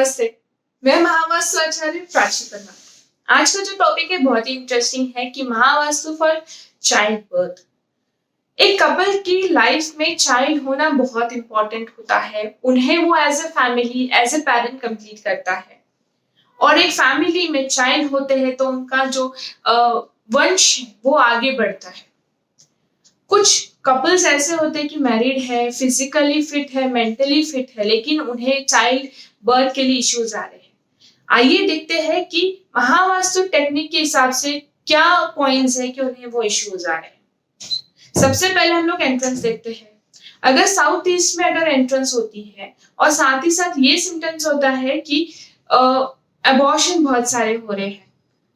नमस्ते, मैं महावास्तु आचार्य प्राची वर्मा। आज का जो टॉपिक है बहुत ही इंटरेस्टिंग है कि महावास्तु फॉर चाइल्ड बर्थ। एक कपल की लाइफ में चाइल्ड होना बहुत इंपॉर्टेंट होता है। उन्हें वो as a family, as a parent complete करता है। और एक फैमिली में चाइल्ड होते हैं तो उनका जो वंश है वो आगे बढ़ता है। कुछ कपल्स ऐसे होते हैं कि मैरिड है, फिजिकली फिट है, मेंटली फिट है, लेकिन उन्हें चाइल्ड बर्थ के लिए इश्यूज आ रहे हैं। आइए देखते हैं कि महावास्तु टेक्निक के हिसाब से क्या पॉइंट्स है कि उन्हें वो इश्यूज आ रहे हैं। सबसे पहले हम लोग एंट्रेंस देखते हैं। अगर साउथ ईस्ट में अगर एंट्रेंस होती है और साथ ही साथ ये सिम्टम्स होता है कि अबॉर्शन बहुत सारे हो रहे हैं,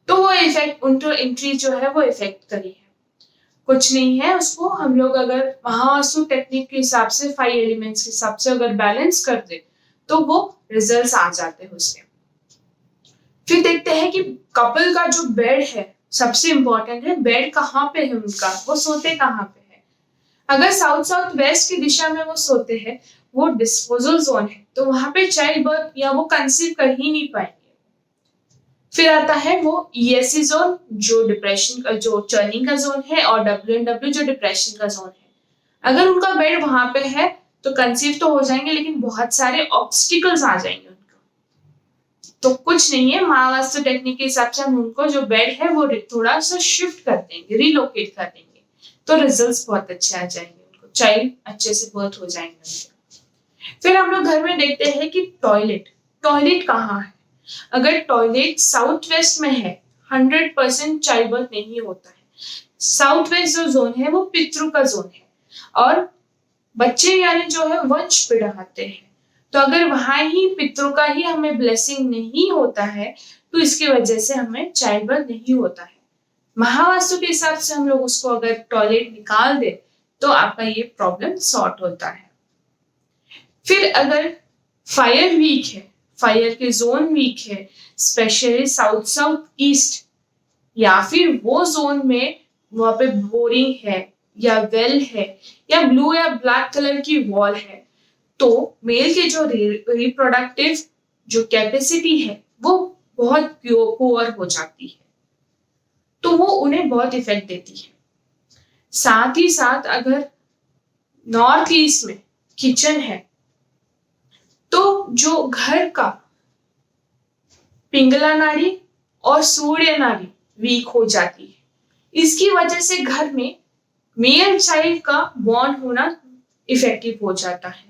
तो वो इफेक्ट उनका एंट्री जो है वो इफेक्ट करी है। कुछ नहीं है, उसको हम लोग अगर महावास्तु टेक्निक के हिसाब से 5 एलिमेंट्स के हिसाब से अगर बैलेंस कर दे तो वो रिजल्ट्स आ जाते हैं उसके। फिर देखते हैं कि कपल का जो बेड है सबसे इंपॉर्टेंट है। बेड कहाँ पे है उनका, वो सोते कहाँ पे है। अगर साउथ साउथ वेस्ट की दिशा में वो सोते हैं, वो डिस्पोजल जोन है, तो वहां पे चाइल्ड बर्थ या वो कंसीव कर ही नहीं पाएंगे। फिर आता है वो ESC जोन, जो डिप्रेशन का, जो चर्निंग का जोन है, और WNW जो डिप्रेशन का जोन है। अगर उनका बेड वहां पे है तो कंसीव तो हो जाएंगे, लेकिन बहुत सारे ऑब्स्टिकल्स आ जाएंगे उनको। तो कुछ नहीं है, महावास्तु टेक्निक के हिसाब से हम उनको जो बेड है वो थोड़ा सा शिफ्ट कर देंगे, रिलोकेट कर देंगे, तो रिजल्ट्स बहुत अच्छे आ जाएंगे, उनको चाइल्ड अच्छे से बर्थ हो जाएंगे। फिर हम लोग घर में देखते हैं कि टॉयलेट कहाँ है। अगर टॉयलेट साउथ वेस्ट में है, 100% चाइल्ड बर्थ नहीं होता है। साउथ वेस्ट जो जोन है वो पितृ का जोन है, और बच्चे यानी जो है वंश बढ़ाते हैं। तो अगर वहां ही पितरों का ही हमें ब्लेसिंग नहीं होता है, तो इसकी वजह से हमें चाइल्ड बर्थ नहीं होता है। महावास्तु के हिसाब से हम लोग उसको अगर टॉयलेट निकाल दे तो आपका ये प्रॉब्लम सॉर्ट होता है। फिर अगर फायर वीक है, फायर के जोन वीक है, स्पेशली साउथ साउथ ईस्ट, या फिर वो जोन में वहां पे बोरिंग है या वेल है या ब्लू या ब्लैक कलर की वॉल है, तो मेल के जो रिप्रोडक्टिव जो कैपेसिटी है वो बहुत पुअर हो जाती है, तो वो उन्हें बहुत इफेक्ट देती है। साथ ही साथ अगर नॉर्थ ईस्ट में किचन है, तो जो घर का पिंगला नाड़ी और सूर्य नाड़ी वीक हो जाती है। इसकी वजह से घर में मेल चाइल्ड का बॉन्ड होना इफेक्टिव हो जाता है।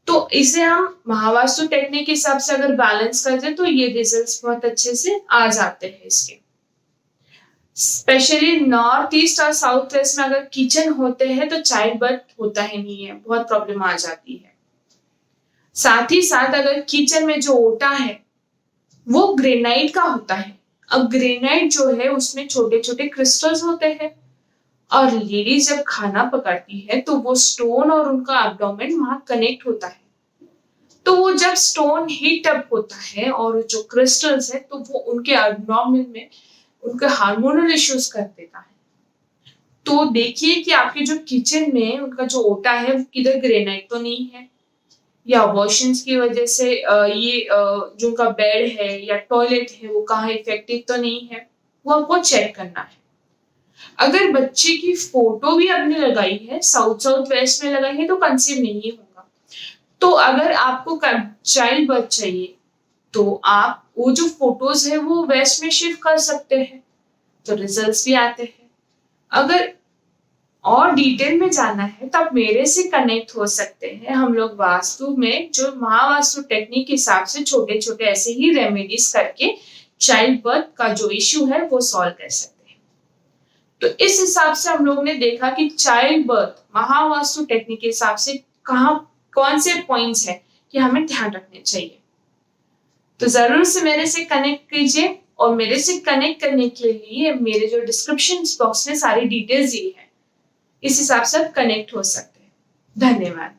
तो इसे हम महावास्तु टेक्निक के हिसाब से अगर बैलेंस करते तो ये रिजल्ट्स बहुत अच्छे से आ जाते हैं इसके। स्पेशली नॉर्थ ईस्ट और साउथ वेस्ट में अगर किचन होते हैं तो चाइल्ड बर्थ होता ही नहीं है, बहुत प्रॉब्लम आ जाती है। साथ ही साथ अगर किचन में जो ओटा है वो ग्रेनाइट का होता है। अब ग्रेनाइट जो है उसमें छोटे छोटे क्रिस्टल्स होते हैं, और लेडीज जब खाना पकाती है तो वो स्टोन और उनका एब्डोमेन वहां कनेक्ट होता है। तो वो जब स्टोन हीट अप होता है और जो क्रिस्टल्स है तो वो उनके एब्डोमेन में उनके हार्मोनल इश्यूज कर देता है। तो देखिए कि आपके जो किचन में उनका जो ओटा है वो किधर ग्रेनाइट तो नहीं है, या अबॉर्शंस की वजह से जो उनका बेड है या टॉयलेट है वो कहाँ इफेक्टिव तो नहीं है, वो आपको चेक करना है। अगर बच्चे की फोटो भी आपने लगाई है, साउथ साउथ वेस्ट में लगाई है, तो कंसीव नहीं होगा। तो अगर आपको चाइल्ड बर्थ चाहिए तो आप वो जो फोटोज है वो वेस्ट में शिफ्ट कर सकते हैं, तो रिजल्ट्स भी आते हैं। अगर और डिटेल में जानना है तो आप मेरे से कनेक्ट हो सकते हैं। हम लोग वास्तु में जो महावास्तु टेक्निक के हिसाब से छोटे छोटे ऐसे ही रेमेडीज करके चाइल्ड बर्थ का जो इश्यू है वो सॉल्व कर सकते हैं। तो इस हिसाब से हम लोग ने देखा कि चाइल्ड बर्थ महावास्तु टेक्निक के हिसाब से कौन से पॉइंट्स है कि हमें ध्यान रखने चाहिए। तो जरूर से मेरे से कनेक्ट कीजिए, और मेरे से कनेक्ट करने के लिए मेरे जो डिस्क्रिप्शन बॉक्स में सारी डिटेल्स दी है, इस हिसाब से आप कनेक्ट हो सकते हैं। धन्यवाद।